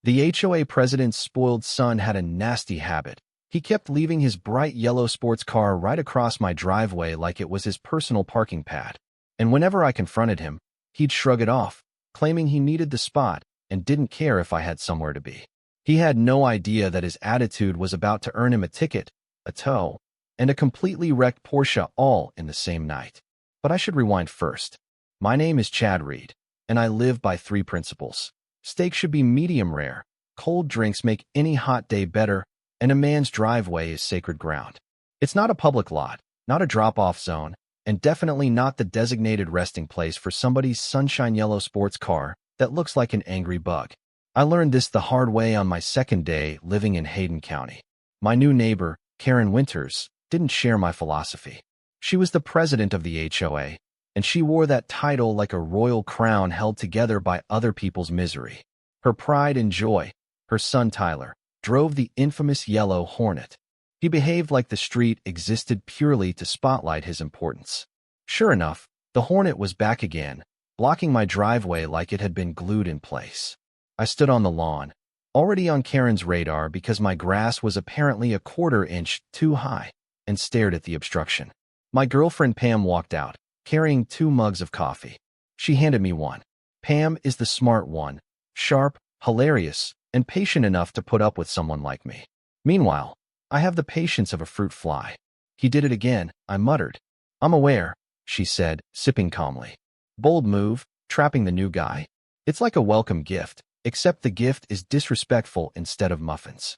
The HOA president's spoiled son had a nasty habit. He kept leaving his bright yellow sports car right across my driveway like it was his personal parking pad. And whenever I confronted him, he'd shrug it off, claiming he needed the spot and didn't care if I had somewhere to be. He had no idea that his attitude was about to earn him a ticket, a tow, and a completely wrecked Porsche all in the same night. But I should rewind first. My name is Chad Reed, and I live by 3 principles. Steak should be medium rare, cold drinks make any hot day better, and a man's driveway is sacred ground. It's not a public lot, not a drop-off zone, and definitely not the designated resting place for somebody's sunshine yellow sports car that looks like an angry bug. I learned this the hard way on my second day living in Hayden County. My new neighbor, Karen Winters, didn't share my philosophy. She was the president of the HOA, and she wore that title like a royal crown held together by other people's misery. Her pride and joy, her son Tyler, drove the infamous yellow Hornet. He behaved like the street existed purely to spotlight his importance. Sure enough, the Hornet was back again, blocking my driveway like it had been glued in place. I stood on the lawn, already on Karen's radar because my grass was apparently a quarter-inch too high, and stared at the obstruction. My girlfriend Pam walked out, carrying 2 mugs of coffee. She handed me one. Pam is the smart one, sharp, hilarious, and patient enough to put up with someone like me. Meanwhile, I have the patience of a fruit fly. He did it again, I muttered. I'm aware, she said, sipping calmly. Bold move, trapping the new guy. It's like a welcome gift, except the gift is disrespectful instead of muffins.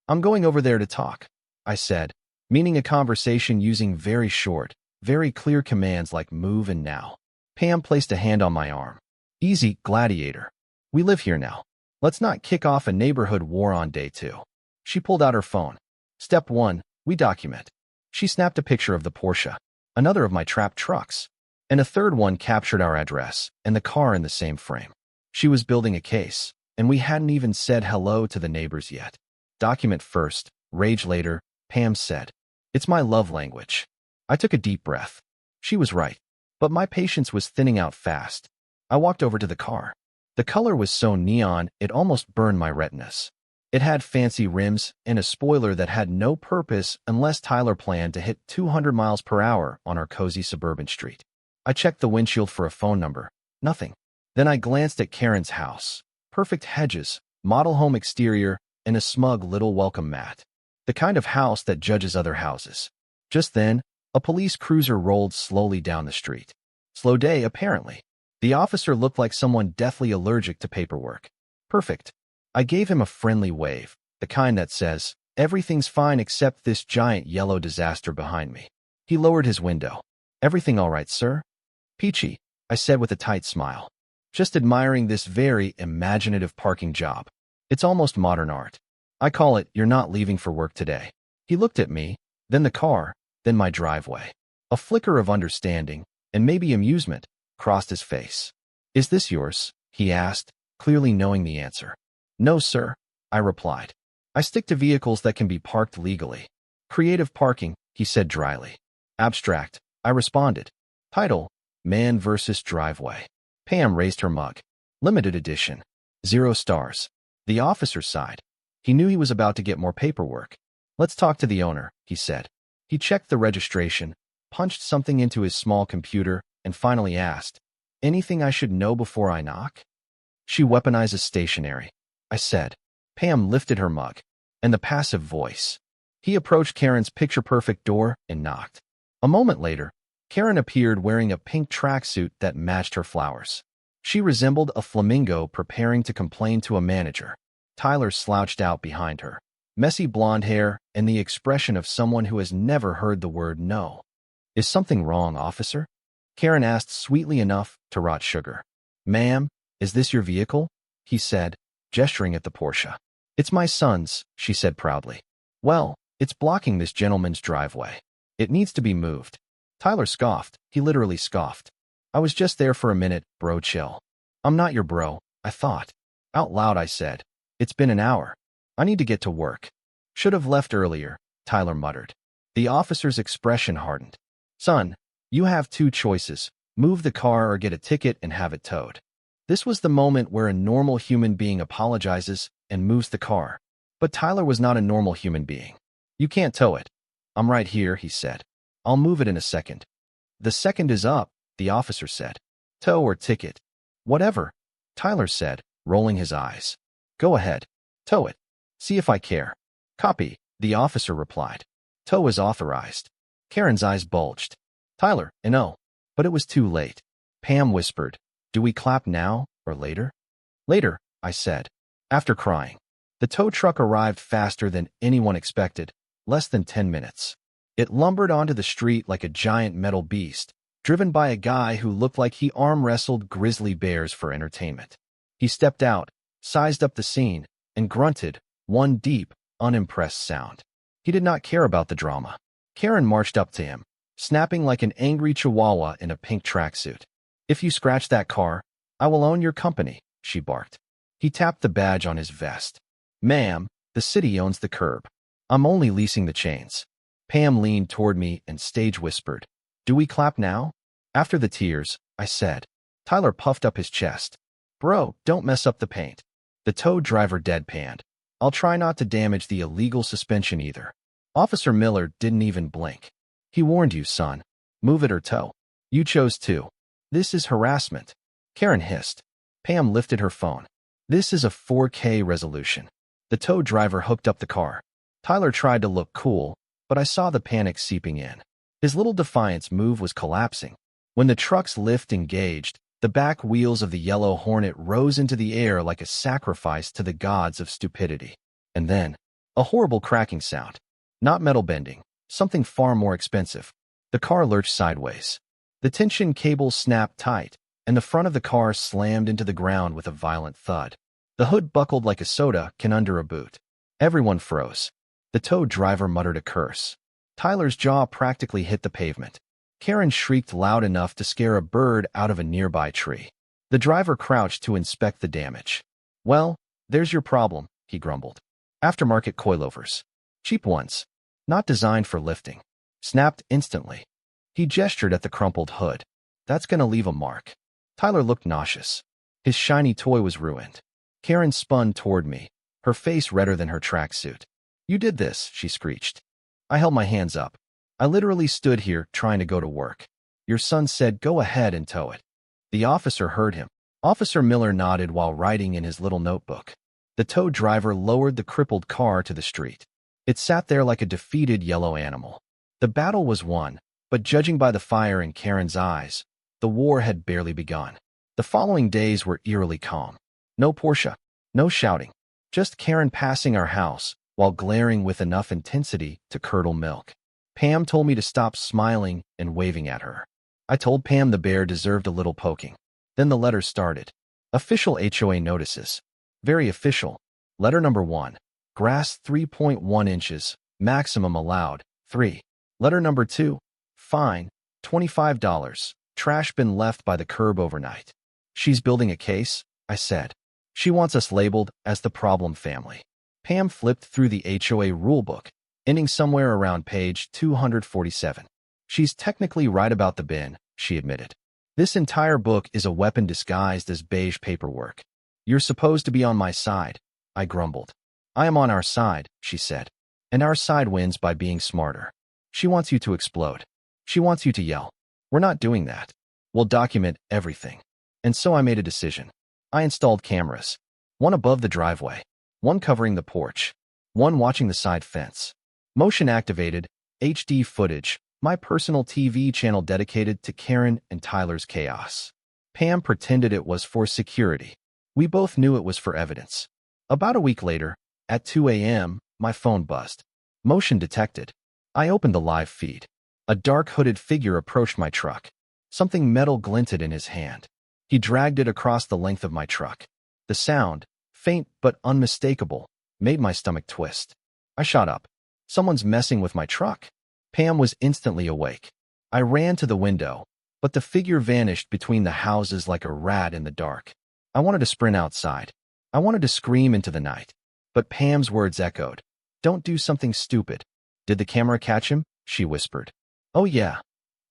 I'm going over there to talk, I said, meaning a conversation using very short, very clear commands like move and now. Pam placed a hand on my arm. Easy, gladiator. We live here now. Let's not kick off a neighborhood war on day 2. She pulled out her phone. Step 1, we document. She snapped a picture of the Porsche, another of my trapped trucks, and a third one captured our address and the car in the same frame. She was building a case, and we hadn't even said hello to the neighbors yet. Document first, rage later, Pam said. It's my love language. I took a deep breath. She was right, but my patience was thinning out fast. I walked over to the car. The color was so neon it almost burned my retinas. It had fancy rims and a spoiler that had no purpose unless Tyler planned to hit 200 miles per hour on our cozy suburban street. I checked the windshield for a phone number. Nothing. Then I glanced at Karen's house. Perfect hedges, model home exterior, and a smug little welcome mat. The kind of house that judges other houses. Just then, a police cruiser rolled slowly down the street. Slow day, apparently. The officer looked like someone deathly allergic to paperwork. Perfect. I gave him a friendly wave, the kind that says, everything's fine except this giant yellow disaster behind me. He lowered his window. Everything all right, sir? Peachy, I said with a tight smile. Just admiring this very imaginative parking job. It's almost modern art. I call it, you're not leaving for work today. He looked at me, then the car, then my driveway. A flicker of understanding, and maybe amusement, crossed his face. Is this yours? He asked, clearly knowing the answer. No, sir, I replied. I stick to vehicles that can be parked legally. Creative parking, he said dryly. Abstract, I responded. Title, Man versus Driveway. Pam raised her mug. Limited edition. 0 stars. The officer sighed. He knew he was about to get more paperwork. Let's talk to the owner, he said. He checked the registration, punched something into his small computer, and finally asked, anything I should know before I knock? She weaponizes stationery, I said. Pam lifted her mug. And the passive voice. He approached Karen's picture-perfect door and knocked. A moment later, Karen appeared wearing a pink tracksuit that matched her flowers. She resembled a flamingo preparing to complain to a manager. Tyler slouched out behind her. Messy blonde hair and the expression of someone who has never heard the word no. Is something wrong, officer? Karen asked sweetly enough to rot sugar. Ma'am, is this your vehicle? He said, gesturing at the Porsche. It's my son's, she said proudly. Well, it's blocking this gentleman's driveway. It needs to be moved. Tyler scoffed. He literally scoffed. I was just there for a minute, bro, chill. I'm not your bro, I thought. Out loud I said, it's been an hour. I need to get to work. Should have left earlier, Tyler muttered. The officer's expression hardened. Son, you have 2 choices. Move the car or get a ticket and have it towed. This was the moment where a normal human being apologizes, and moves the car. But Tyler was not a normal human being. "You can't tow it." "I'm right here," he said. "I'll move it in a second." "The second is up," the officer said. "Tow or ticket." "Whatever," Tyler said, rolling his eyes. "Go ahead. Tow it. See if I care." "Copy," the officer replied. "Tow is authorized." Karen's eyes bulged. "Tyler, no." But it was too late. Pam whispered, "Do we clap now or later?" "Later," I said, after crying. The tow truck arrived faster than anyone expected, less than 10 minutes. It lumbered onto the street like a giant metal beast, driven by a guy who looked like he arm-wrestled grizzly bears for entertainment. He stepped out, sized up the scene, and grunted, one deep, unimpressed sound. He did not care about the drama. Karen marched up to him, snapping like an angry chihuahua in a pink tracksuit. "If you scratch that car, I will own your company," she barked. He tapped the badge on his vest. "Ma'am, the city owns the curb. I'm only leasing the chains." Pam leaned toward me and stage whispered, "Do we clap now?" After the tears, I said. Tyler puffed up his chest. "Bro, don't mess up the paint." The tow driver deadpanned. "I'll try not to damage the illegal suspension either." Officer Miller didn't even blink. "He warned you, son. Move it or tow. You chose to. This is harassment." Karen hissed. Pam lifted her phone. "This is a 4K resolution." The tow driver hooked up the car. Tyler tried to look cool, but I saw the panic seeping in. His little defiance move was collapsing. When the truck's lift engaged, the back wheels of the yellow Hornet rose into the air like a sacrifice to the gods of stupidity. And then, a horrible cracking sound. Not metal bending, something far more expensive. The car lurched sideways. The tension cable snapped tight, and the front of the car slammed into the ground with a violent thud. The hood buckled like a soda can under a boot. Everyone froze. The tow driver muttered a curse. Tyler's jaw practically hit the pavement. Karen shrieked loud enough to scare a bird out of a nearby tree. The driver crouched to inspect the damage. "Well, there's your problem," he grumbled. "Aftermarket coilovers. Cheap ones. Not designed for lifting. Snapped instantly." He gestured at the crumpled hood. "That's gonna leave a mark." Tyler looked nauseous. His shiny toy was ruined. Karen spun toward me, her face redder than her tracksuit. "You did this," she screeched. I held my hands up. "I literally stood here trying to go to work. Your son said go ahead and tow it." The officer heard him. Officer Miller nodded while writing in his little notebook. The tow driver lowered the crippled car to the street. It sat there like a defeated yellow animal. The battle was won, but judging by the fire in Karen's eyes, the war had barely begun. The following days were eerily calm. No Porsche, no shouting, just Karen passing our house while glaring with enough intensity to curdle milk. Pam told me to stop smiling and waving at her. I told Pam the bear deserved a little poking. Then the letters started. Official HOA notices. Very official. Letter number 1. Grass 3.1 inches, maximum allowed, 3. Letter number 2. Fine, $25. Trash bin left by the curb overnight. "She's building a case," I said. "She wants us labeled as the problem family." Pam flipped through the HOA rulebook, ending somewhere around page 247. "She's technically right about the bin," she admitted. "This entire book is a weapon disguised as beige paperwork." "You're supposed to be on my side," I grumbled. "I am on our side," she said. "And our side wins by being smarter." "She wants you to explode. She wants you to yell. We're not doing that. We'll document everything." And so I made a decision. I installed cameras. One above the driveway, one covering the porch, one watching the side fence. Motion activated, HD footage, my personal TV channel dedicated to Karen and Tyler's chaos. Pam pretended it was for security. We both knew it was for evidence. About a week later, at 2 a.m., my phone buzzed. Motion detected. I opened the live feed. A dark hooded figure approached my truck. Something metal glinted in his hand. He dragged it across the length of my truck. The sound, faint but unmistakable, made my stomach twist. I shot up. Someone's messing with my truck. Pam was instantly awake. I ran to the window, but the figure vanished between the houses like a rat in the dark. I wanted to sprint outside. I wanted to scream into the night. But Pam's words echoed. "Don't do something stupid." "Did the camera catch him?" she whispered. "Oh yeah,"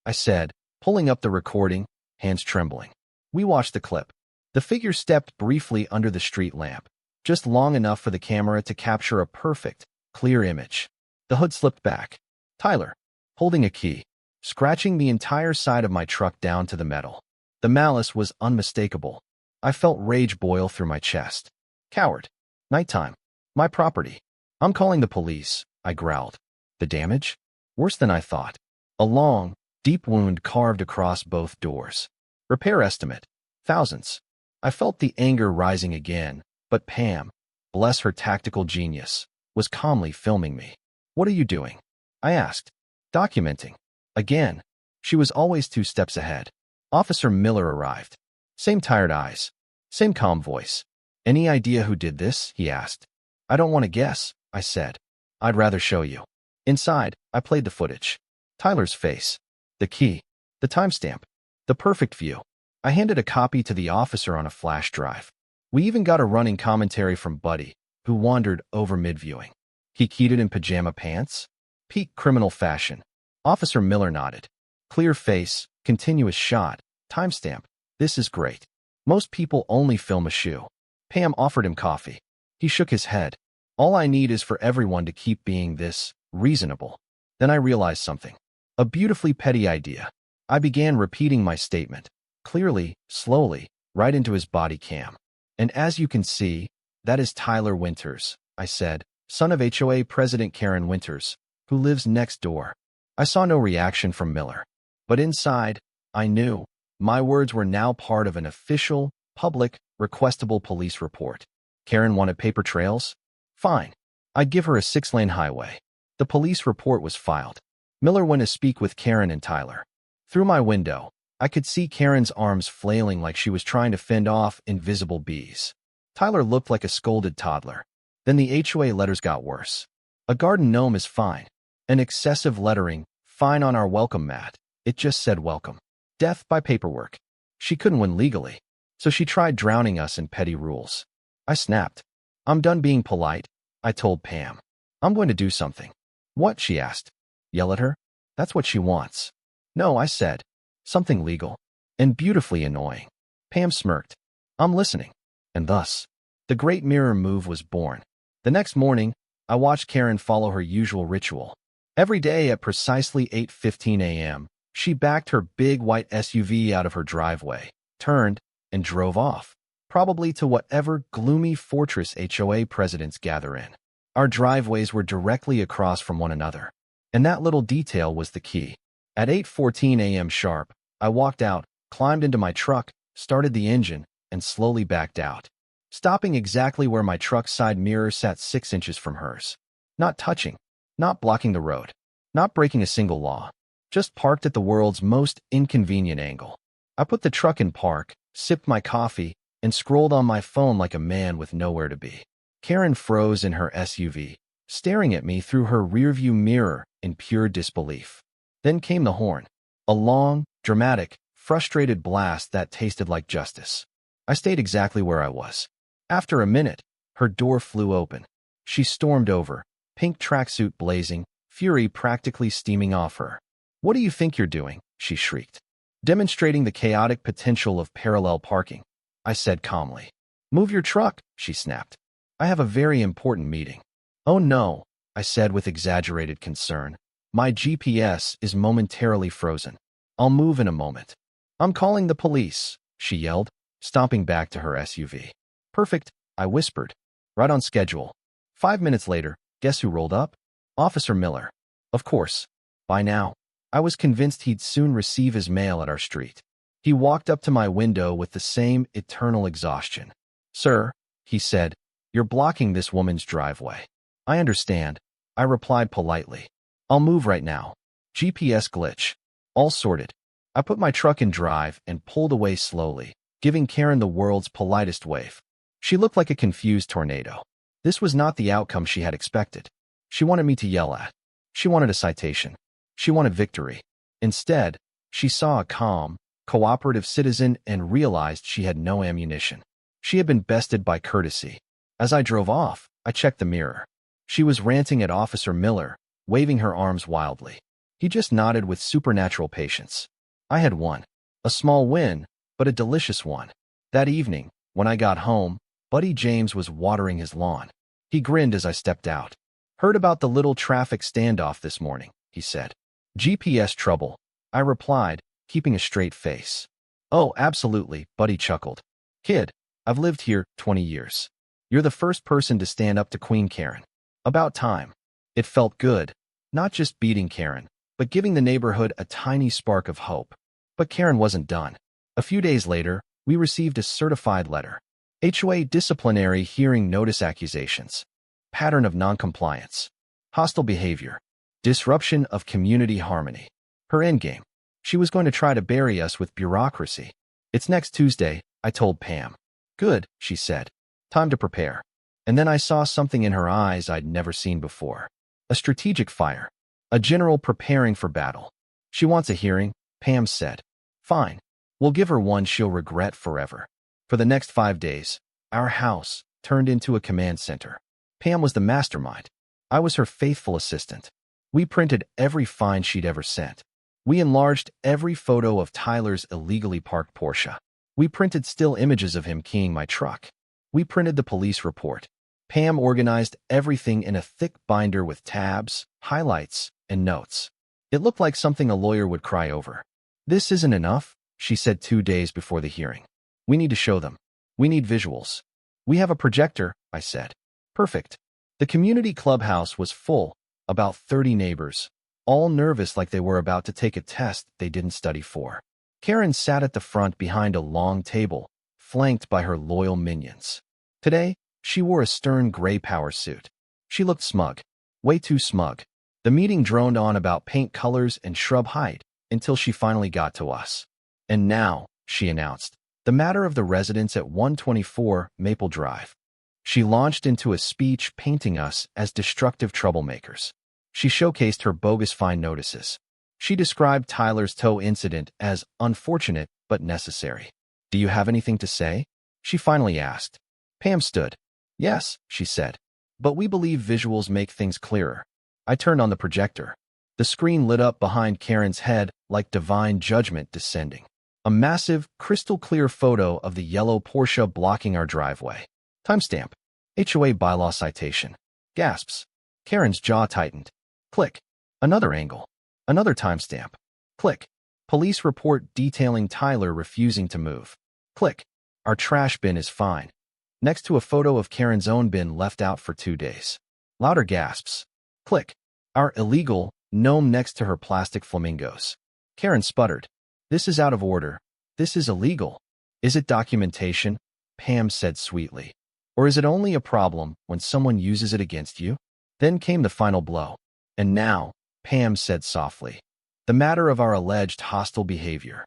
I said, pulling up the recording, hands trembling. We watched the clip. The figure stepped briefly under the street lamp, just long enough for the camera to capture a perfect, clear image. The hood slipped back. Tyler, holding a key, scratching the entire side of my truck down to the metal. The malice was unmistakable. I felt rage boil through my chest. Coward. Nighttime. My property. I'm calling the police, I growled. The damage? Worse than I thought. A long, deep wound carved across both doors. Repair estimate. Thousands. I felt the anger rising again, but Pam, bless her tactical genius, was calmly filming me. What are you doing? I asked. Documenting. Again. She was always 2 steps ahead. Officer Miller arrived. Same tired eyes. Same calm voice. Any idea who did this? He asked. I don't want to guess, I said. I'd rather show you. Inside, I played the footage. Tyler's face. The key. The timestamp. The perfect view. I handed a copy to the officer on a flash drive. We even got a running commentary from Buddy, who wandered over mid-viewing. He keyed it in pajama pants? Peak criminal fashion. Officer Miller nodded. Clear face, continuous shot, timestamp. This is great. Most people only film a shoe. Pam offered him coffee. He shook his head. All I need is for everyone to keep being this reasonable. Then I realized something. A beautifully petty idea. I began repeating my statement, clearly, slowly, right into his body cam. And as you can see, that is Tyler Winters, I said, son of HOA President Karen Winters, who lives next door. I saw no reaction from Miller. But inside, I knew. My words were now part of an official, public, requestable police report. Karen wanted paper trails? Fine. I'd give her a 6-lane highway. The police report was filed. Miller went to speak with Karen and Tyler. Through my window, I could see Karen's arms flailing like she was trying to fend off invisible bees. Tyler looked like a scolded toddler. Then the HOA letters got worse. A garden gnome is fine. An excessive lettering, fine on our welcome mat. It just said welcome. Death by paperwork. She couldn't win legally, so she tried drowning us in petty rules. I snapped. I'm done being polite, I told Pam. I'm going to do something. What? She asked. Yell at her? That's what she wants. No, I said. Something legal. And beautifully annoying. Pam smirked. I'm listening. And thus, the great mirror move was born. The next morning, I watched Karen follow her usual ritual. Every day at precisely 8:15 a.m., she backed her big white SUV out of her driveway, turned, and drove off, probably to whatever gloomy fortress HOA presidents gather in. Our driveways were directly across from one another, and that little detail was the key. At 8:14 a.m. sharp, I walked out, climbed into my truck, started the engine, and slowly backed out, stopping exactly where my truck's side mirror sat 6 inches from hers. Not touching, not blocking the road, not breaking a single law, just parked at the world's most inconvenient angle. I put the truck in park, sipped my coffee, and scrolled on my phone like a man with nowhere to be. Karen froze in her SUV, staring at me through her rearview mirror in pure disbelief. Then came the horn, a long, dramatic, frustrated blast that tasted like justice. I stayed exactly where I was. After a minute, her door flew open. She stormed over, pink tracksuit blazing, fury practically steaming off her. What do you think you're doing? She shrieked. Demonstrating the chaotic potential of parallel parking, I said calmly. Move your truck, she snapped. I have a very important meeting. Oh no, I said with exaggerated concern. My GPS is momentarily frozen. I'll move in a moment. I'm calling the police, she yelled, stomping back to her SUV. Perfect, I whispered. Right on schedule. 5 minutes later, guess who rolled up? Officer Miller. Of course. By now, I was convinced he'd soon receive his mail at our street. He walked up to my window with the same eternal exhaustion. Sir, he said, you're blocking this woman's driveway. I understand, I replied politely. I'll move right now. GPS glitch. All sorted. I put my truck in drive and pulled away slowly, giving Karen the world's politest wave. She looked like a confused tornado. This was not the outcome she had expected. She wanted me to yell at. She wanted a citation. She wanted victory. Instead, she saw a calm, cooperative citizen and realized she had no ammunition. She had been bested by courtesy. As I drove off, I checked the mirror. She was ranting at Officer Miller, waving her arms wildly. He just nodded with supernatural patience. I had won. A small win, but a delicious one. That evening, when I got home, Buddy James was watering his lawn. He grinned as I stepped out. Heard about the little traffic standoff this morning, he said. GPS trouble, I replied, keeping a straight face. Oh, absolutely, Buddy chuckled. Kid, I've lived here 20 years. You're the first person to stand up to Queen Karen. About time. It felt good, not just beating Karen, but giving the neighborhood a tiny spark of hope. But Karen wasn't done. A few days later, we received a certified letter. HOA disciplinary hearing notice accusations. Pattern of noncompliance. Hostile behavior. Disruption of community harmony. Her endgame. She was going to try to bury us with bureaucracy. It's next Tuesday, I told Pam. Good, she said. Time to prepare. And then I saw something in her eyes I'd never seen before. A strategic fire. A general preparing for battle. She wants a hearing, Pam said. Fine. We'll give her one she'll regret forever. For the next 5 days, our house turned into a command center. Pam was the mastermind. I was her faithful assistant. We printed every fine she'd ever sent. We enlarged every photo of Tyler's illegally parked Porsche. We printed still images of him keying my truck. We printed the police report. Pam organized everything in a thick binder with tabs, highlights, and notes. It looked like something a lawyer would cry over. This isn't enough, she said 2 days before the hearing. We need to show them. We need visuals. We have a projector, I said. Perfect. The community clubhouse was full, about 30 neighbors, all nervous like they were about to take a test they didn't study for. Karen sat at the front behind a long table, flanked by her loyal minions. Today, she wore a stern gray power suit. She looked smug. Way too smug. The meeting droned on about paint colors and shrub height until she finally got to us. And now, she announced, the matter of the residents at 124 Maple Drive. She launched into a speech painting us as destructive troublemakers. She showcased her bogus fine notices. She described Tyler's tow incident as unfortunate but necessary. Do you have anything to say? She finally asked. Pam stood. Yes, she said. But we believe visuals make things clearer. I turned on the projector. The screen lit up behind Karen's head like divine judgment descending. A massive, crystal-clear photo of the yellow Porsche blocking our driveway. Timestamp. HOA bylaw citation. Gasps. Karen's jaw tightened. Click. Another angle. Another timestamp. Click. Police report detailing Tyler refusing to move. Click. Our trash bin is fine. Next to a photo of Karen's own bin left out for 2 days. Louder gasps. Click. Our illegal gnome next to her plastic flamingos. Karen sputtered. This is out of order. This is illegal. Is it documentation? Pam said sweetly. Or is it only a problem when someone uses it against you? Then came the final blow. And now, Pam said softly, the matter of our alleged hostile behavior.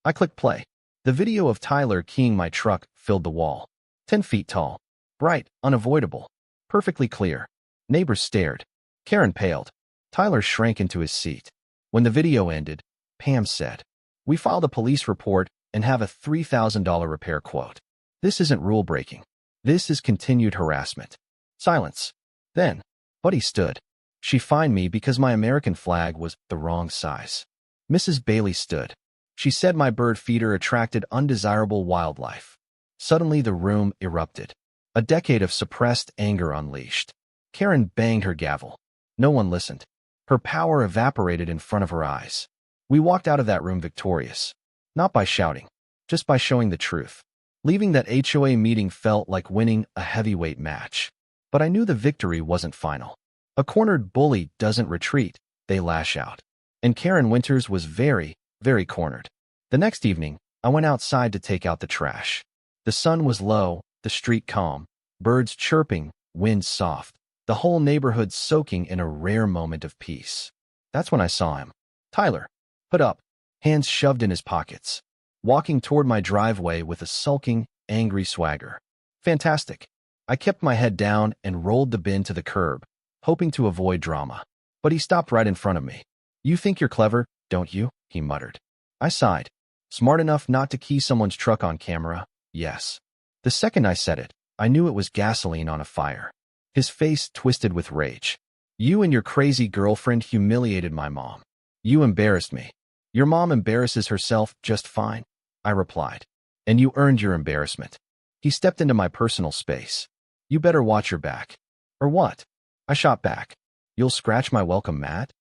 I clicked play. The video of Tyler keying my truck filled the wall. 10 feet tall. Bright, unavoidable. Perfectly clear. Neighbors stared. Karen paled. Tyler shrank into his seat. When the video ended, Pam said, we filed a police report and have a $3,000 repair quote. This isn't rule breaking. This is continued harassment. Silence. Then, Buddy stood. She fined me because my American flag was the wrong size. Mrs. Bailey stood. She said my bird feeder attracted undesirable wildlife. Suddenly the room erupted. A decade of suppressed anger unleashed. Karen banged her gavel. No one listened. Her power evaporated in front of her eyes. We walked out of that room victorious. Not by shouting, just by showing the truth. Leaving that HOA meeting felt like winning a heavyweight match. But I knew the victory wasn't final. A cornered bully doesn't retreat, they lash out. And Karen Winters was very, very cornered. The next evening, I went outside to take out the trash. The sun was low, the street calm, birds chirping, wind soft, the whole neighborhood soaking in a rare moment of peace. That's when I saw him. Tyler, hood up, hands shoved in his pockets, walking toward my driveway with a sulking, angry swagger. Fantastic. I kept my head down and rolled the bin to the curb, hoping to avoid drama. But he stopped right in front of me. You think you're clever, don't you? He muttered. I sighed. Smart enough not to key someone's truck on camera, yes. The second I said it, I knew it was gasoline on a fire. His face twisted with rage. You and your crazy girlfriend humiliated my mom. You embarrassed me. Your mom embarrasses herself just fine, I replied. And you earned your embarrassment. He stepped into my personal space. You better watch your back. Or what? I shot back. You'll scratch my welcome mat?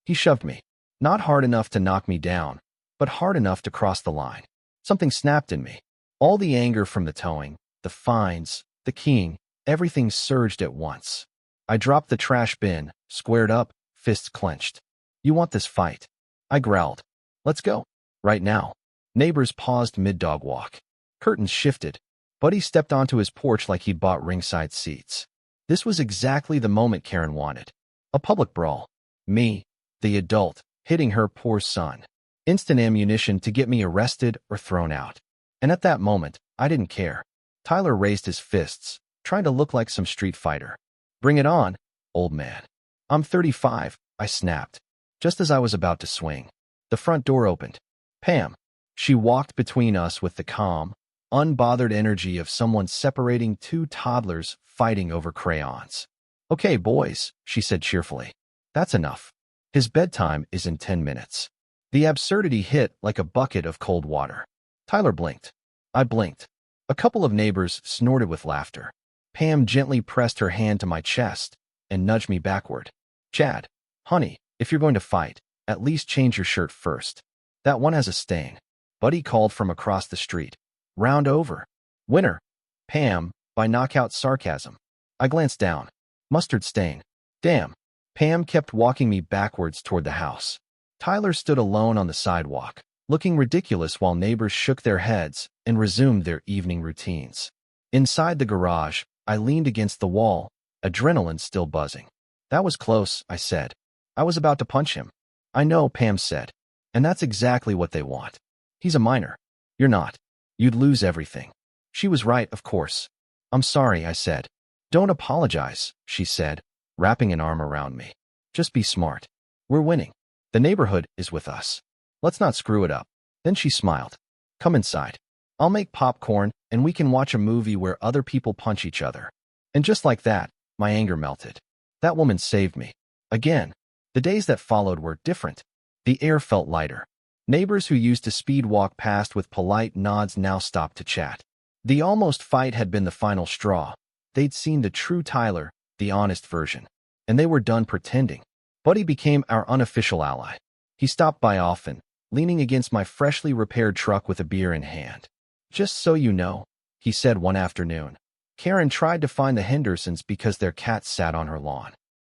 He shoved me. Not hard enough to knock me down, but hard enough to cross the line. Something snapped in me. All the anger from the towing, the fines, the keying, everything surged at once. I dropped the trash bin, squared up, fists clenched. You want this fight? I growled. Let's go. Right now. Neighbors paused mid-dog walk. Curtains shifted. Buddy stepped onto his porch like he'd bought ringside seats. This was exactly the moment Karen wanted. A public brawl. Me, the adult, hitting her poor son. Instant ammunition to get me arrested or thrown out. And at that moment, I didn't care. Tyler raised his fists, trying to look like some street fighter. Bring it on, old man. I'm 35, I snapped. Just as I was about to swing, the front door opened. Pam. She walked between us with the calm, unbothered energy of someone separating two toddlers fighting over crayons. Okay, boys, she said cheerfully. That's enough. His bedtime is in 10 minutes. The absurdity hit like a bucket of cold water. Tyler blinked. I blinked. A couple of neighbors snorted with laughter. Pam gently pressed her hand to my chest and nudged me backward. Chad, honey, if you're going to fight, at least change your shirt first. That one has a stain. Buddy called from across the street. Round over. Winner. Pam, by knockout sarcasm. I glanced down. Mustard stain. Damn. Pam kept walking me backwards toward the house. Tyler stood alone on the sidewalk, looking ridiculous while neighbors shook their heads and resumed their evening routines. Inside the garage, I leaned against the wall, adrenaline still buzzing. That was close, I said. I was about to punch him. I know, Pam said. And that's exactly what they want. He's a minor. You're not. You'd lose everything. She was right, of course. I'm sorry, I said. Don't apologize, she said, wrapping an arm around me. Just be smart. We're winning. The neighborhood is with us. Let's not screw it up. Then she smiled. Come inside. I'll make popcorn and we can watch a movie where other people punch each other. And just like that, my anger melted. That woman saved me. Again. The days that followed were different. The air felt lighter. Neighbors who used to speed walk past with polite nods now stopped to chat. The almost fight had been the final straw. They'd seen the true Tyler, the honest version. And they were done pretending. Buddy became our unofficial ally. He stopped by often, leaning against my freshly repaired truck with a beer in hand. Just so you know, he said one afternoon. Karen tried to find the Hendersons because their cat sat on her lawn.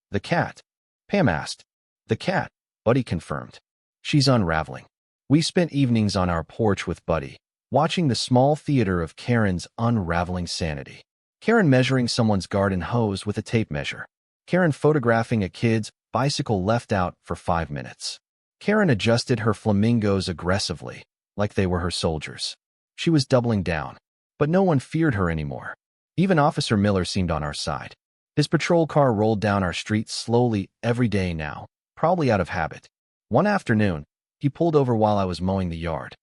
The cat? Pam asked. The cat, Buddy confirmed. She's unraveling. We spent evenings on our porch with Buddy, watching the small theater of Karen's unraveling sanity. Karen measuring someone's garden hose with a tape measure. Karen photographing a kid's bicycle left out for 5 minutes. Karen adjusted her flamingos aggressively, like they were her soldiers. She was doubling down, but no one feared her anymore. Even Officer Miller seemed on our side. His patrol car rolled down our street slowly every day now, probably out of habit. One afternoon, he pulled over while I was mowing the yard.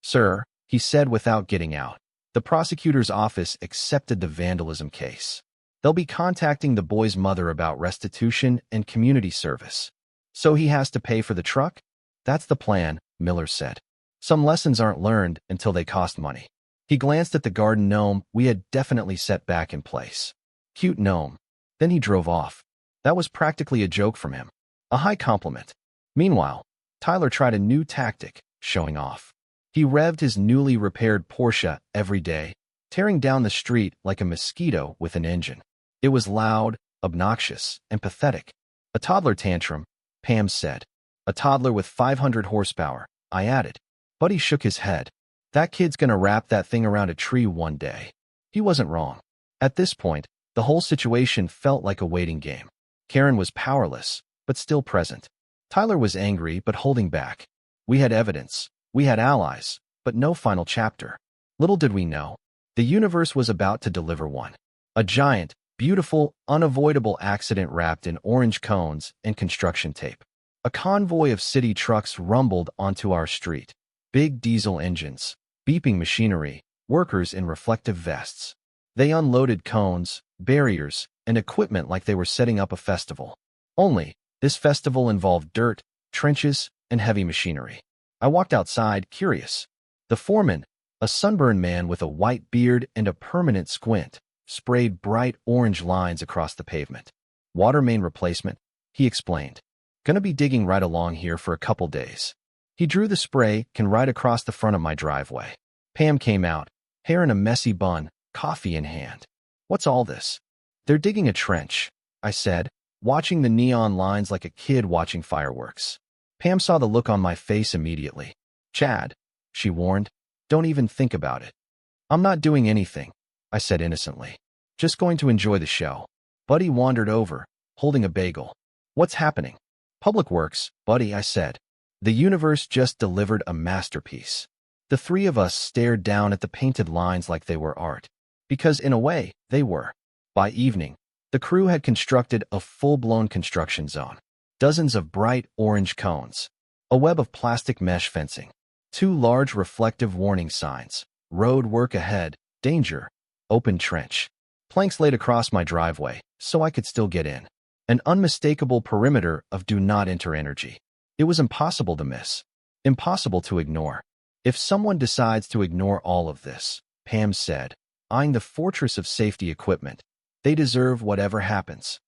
Sir, he said without getting out, the prosecutor's office accepted the vandalism case. They'll be contacting the boy's mother about restitution and community service. So he has to pay for the truck? That's the plan, Miller said. Some lessons aren't learned until they cost money. He glanced at the garden gnome we had definitely set back in place. Cute gnome. Then he drove off. That was practically a joke from him. A high compliment. Meanwhile, Tyler tried a new tactic, showing off. He revved his newly repaired Porsche every day, tearing down the street like a mosquito with an engine. It was loud, obnoxious, and pathetic. A toddler tantrum, Pam said. A toddler with 500 horsepower, I added. Buddy shook his head. That kid's gonna wrap that thing around a tree one day. He wasn't wrong. At this point, the whole situation felt like a waiting game. Karen was powerless, but still present. Tyler was angry but holding back. We had evidence. We had allies, but no final chapter. Little did we know, the universe was about to deliver one. A giant, beautiful, unavoidable accident wrapped in orange cones and construction tape. A convoy of city trucks rumbled onto our street. Big diesel engines, beeping machinery, workers in reflective vests. They unloaded cones, barriers, and equipment like they were setting up a festival. Only, this festival involved dirt, trenches, and heavy machinery. I walked outside, curious. The foreman, A sunburned man with a white beard and a permanent squint sprayed bright orange lines across the pavement. Water main replacement, he explained. Gonna be digging right along here for a couple days. He drew the spray can right across the front of my driveway. Pam came out, hair in a messy bun, coffee in hand. What's all this? They're digging a trench, I said, watching the neon lines like a kid watching fireworks. Pam saw the look on my face immediately. Chad, she warned, don't even think about it. I'm not doing anything, I said innocently. Just going to enjoy the show. Buddy wandered over, holding a bagel. What's happening? Public Works, Buddy, I said. The universe just delivered a masterpiece. The three of us stared down at the painted lines like they were art. Because in a way, they were. By evening, the crew had constructed a full-blown construction zone. Dozens of bright orange cones. A web of plastic mesh fencing. 2 large reflective warning signs. Road work ahead, danger, open trench. Planks laid across my driveway, so I could still get in. An unmistakable perimeter of do not enter energy. It was impossible to miss. Impossible to ignore. If someone decides to ignore all of this, Pam said, eyeing the fortress of safety equipment, they deserve whatever happens.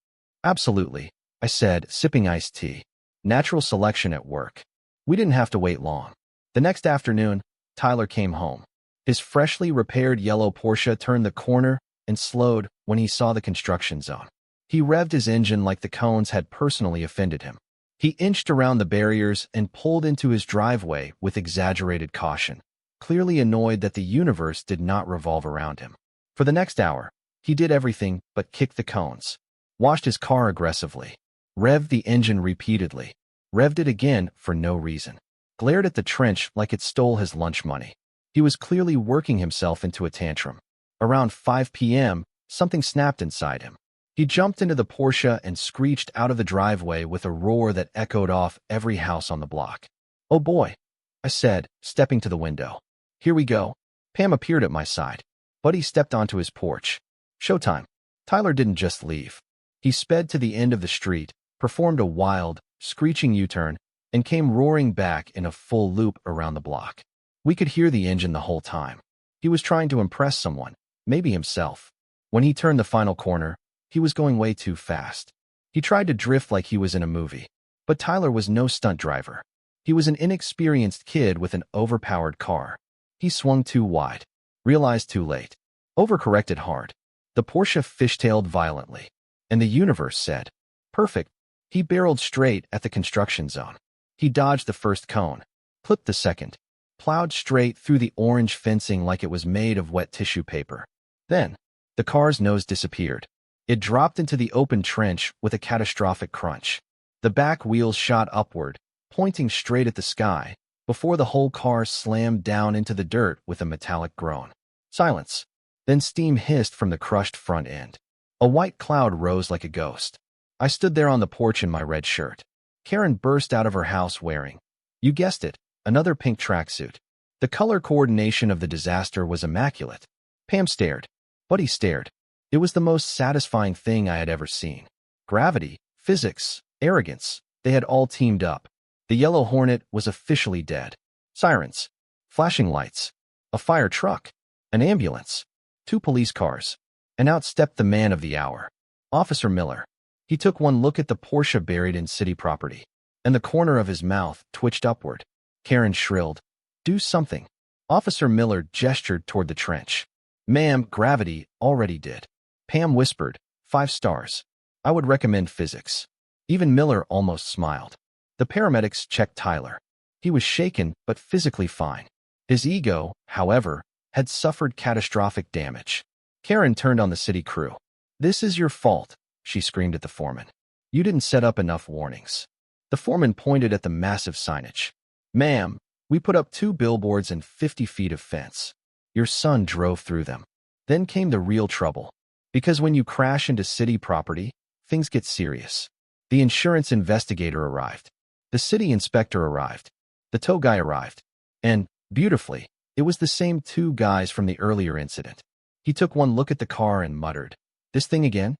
Absolutely, I said, sipping iced tea. Natural selection at work. We didn't have to wait long. The next afternoon, Tyler came home. His freshly repaired yellow Porsche turned the corner and slowed when he saw the construction zone. He revved his engine like the cones had personally offended him. He inched around the barriers and pulled into his driveway with exaggerated caution, clearly annoyed that the universe did not revolve around him. For the next hour, he did everything but kick the cones, washed his car aggressively, revved the engine repeatedly, revved it again for no reason, glared at the trench like it stole his lunch money. He was clearly working himself into a tantrum. Around 5 p.m., something snapped inside him. He jumped into the Porsche and screeched out of the driveway with a roar that echoed off every house on the block. Oh boy, I said, stepping to the window. Here we go. Pam appeared at my side. Buddy stepped onto his porch. Showtime. Tyler didn't just leave. He sped to the end of the street, performed a wild, screeching U-turn, and came roaring back in a full loop around the block. We could hear the engine the whole time. He was trying to impress someone, maybe himself. When he turned the final corner, he was going way too fast. He tried to drift like he was in a movie. But Tyler was no stunt driver. He was an inexperienced kid with an overpowered car. He swung too wide. Realized too late. Overcorrected hard. The Porsche fishtailed violently. And the universe said, perfect. He barreled straight at the construction zone. He dodged the first cone, clipped the second, plowed straight through the orange fencing like it was made of wet tissue paper. Then, the car's nose disappeared. It dropped into the open trench with a catastrophic crunch. The back wheels shot upward, pointing straight at the sky, before the whole car slammed down into the dirt with a metallic groan. Silence. Then steam hissed from the crushed front end. A white cloud rose like a ghost. I stood there on the porch in my red shirt. Karen burst out of her house wearing, you guessed it, another pink tracksuit. The color coordination of the disaster was immaculate. Pam stared. Buddy stared. It was the most satisfying thing I had ever seen. Gravity, physics, arrogance, they had all teamed up. The Yellow Hornet was officially dead. Sirens, flashing lights, a fire truck, an ambulance, 2 police cars. And out stepped the man of the hour, Officer Miller. He took one look at the Porsche buried in city property, and the corner of his mouth twitched upward. Karen shrilled, do something. Officer Miller gestured toward the trench. Ma'am, gravity already did. Pam whispered, 5 stars. I would recommend physics. Even Miller almost smiled. The paramedics checked Tyler. He was shaken but physically fine. His ego, however, had suffered catastrophic damage. Karen turned on the city crew. This is your fault, she screamed at the foreman. You didn't set up enough warnings. The foreman pointed at the massive signage. Ma'am, we put up 2 billboards and 50 feet of fence. Your son drove through them. Then came the real trouble. Because when you crash into city property, things get serious. The insurance investigator arrived. The city inspector arrived. The tow guy arrived. And, beautifully, it was the same 2 guys from the earlier incident. He took one look at the car and muttered, this thing again?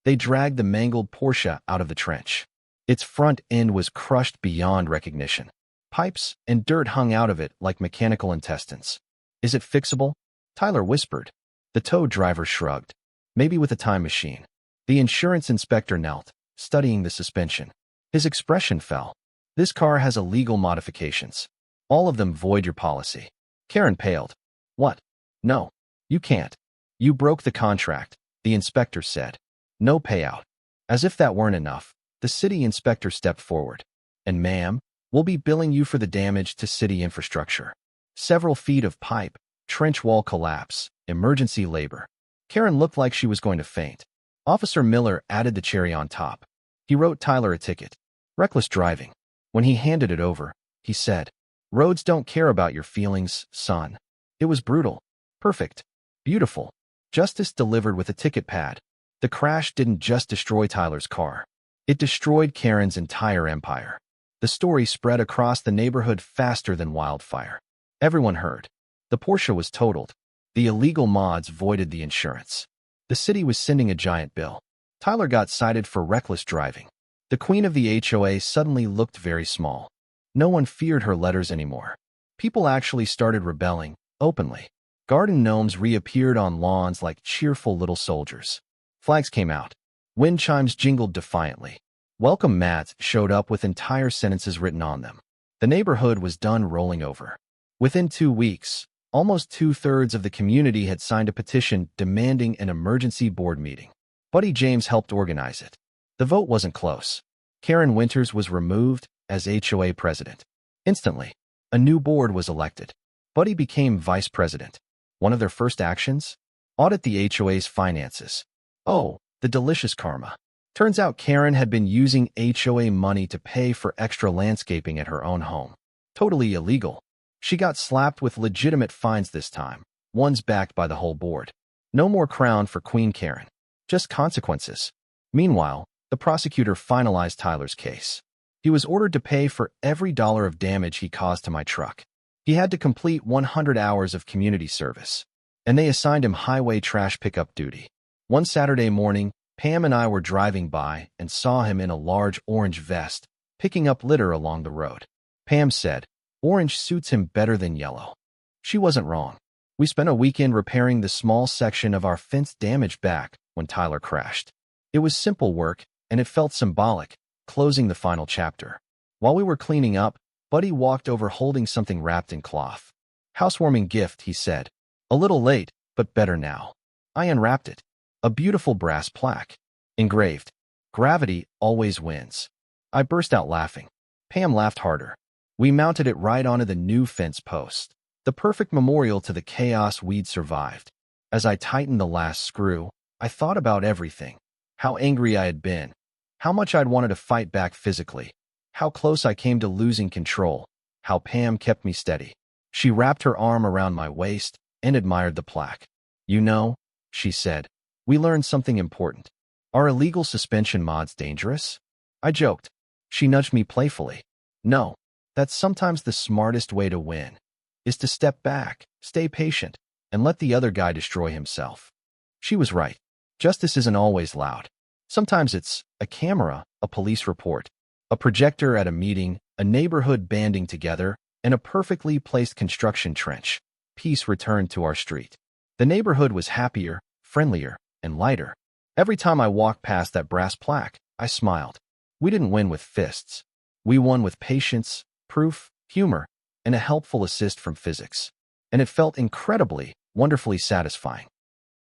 They dragged the mangled Porsche out of the trench. Its front end was crushed beyond recognition. Pipes and dirt hung out of it like mechanical intestines. Is it fixable? Tyler whispered. The tow driver shrugged. Maybe with a time machine. The insurance inspector knelt, studying the suspension. His expression fell. This car has illegal modifications. All of them void your policy. Karen paled. What? No. You can't. You broke the contract, the inspector said. No payout. As if that weren't enough, the city inspector stepped forward. And ma'am, we'll be billing you for the damage to city infrastructure. Several feet of pipe, trench wall collapse, emergency labor. Karen looked like she was going to faint. Officer Miller added the cherry on top. He wrote Tyler a ticket. Reckless driving. When he handed it over, he said, Roads don't care about your feelings, son. It was brutal. Perfect. Beautiful. Justice delivered with a ticket pad. The crash didn't just destroy Tyler's car. It destroyed Karen's entire empire. The story spread across the neighborhood faster than wildfire. Everyone heard. The Porsche was totaled. The illegal mods voided the insurance. The city was sending a giant bill. Tyler got cited for reckless driving. The queen of the HOA suddenly looked very small. No one feared her letters anymore. People actually started rebelling, openly. Garden gnomes reappeared on lawns like cheerful little soldiers. Flags came out. Wind chimes jingled defiantly. Welcome mats showed up with entire sentences written on them. The neighborhood was done rolling over. Within 2 weeks, almost 2/3 of the community had signed a petition demanding an emergency board meeting. Buddy James helped organize it. The vote wasn't close. Karen Winters was removed as HOA president. Instantly, a new board was elected. Buddy became vice president. One of their first actions? Audit the HOA's finances. Oh, the delicious karma. Turns out Karen had been using HOA money to pay for extra landscaping at her own home. Totally illegal. She got slapped with legitimate fines this time, ones backed by the whole board. No more crown for Queen Karen. Just consequences. Meanwhile, the prosecutor finalized Tyler's case. He was ordered to pay for every dollar of damage he caused to my truck. He had to complete 100 hours of community service. And they assigned him highway trash pickup duty. One Saturday morning, Pam and I were driving by and saw him in a large orange vest, picking up litter along the road. Pam said, Orange suits him better than yellow. She wasn't wrong. We spent a weekend repairing the small section of our fence damaged back when Tyler crashed. It was simple work, and it felt symbolic, closing the final chapter. While we were cleaning up, Buddy walked over holding something wrapped in cloth. Housewarming gift, he said. A little late, but better now. I unwrapped it. A beautiful brass plaque. Engraved. Gravity always wins. I burst out laughing. Pam laughed harder. We mounted it right onto the new fence post. The perfect memorial to the chaos we'd survived. As I tightened the last screw, I thought about everything. How angry I had been. How much I'd wanted to fight back physically. How close I came to losing control. How Pam kept me steady. She wrapped her arm around my waist and admired the plaque. You know, she said, we learned something important. Are illegal suspension mods dangerous? I joked. She nudged me playfully. No, that's sometimes the smartest way to win, is to step back, stay patient, and let the other guy destroy himself. She was right. Justice isn't always loud. Sometimes it's a camera, a police report, a projector at a meeting, a neighborhood banding together, and a perfectly placed construction trench. Peace returned to our street. The neighborhood was happier, friendlier, and lighter. Every time I walked past that brass plaque, I smiled. We didn't win with fists. We won with patience, proof, humor, and a helpful assist from physics. And it felt incredibly, wonderfully satisfying.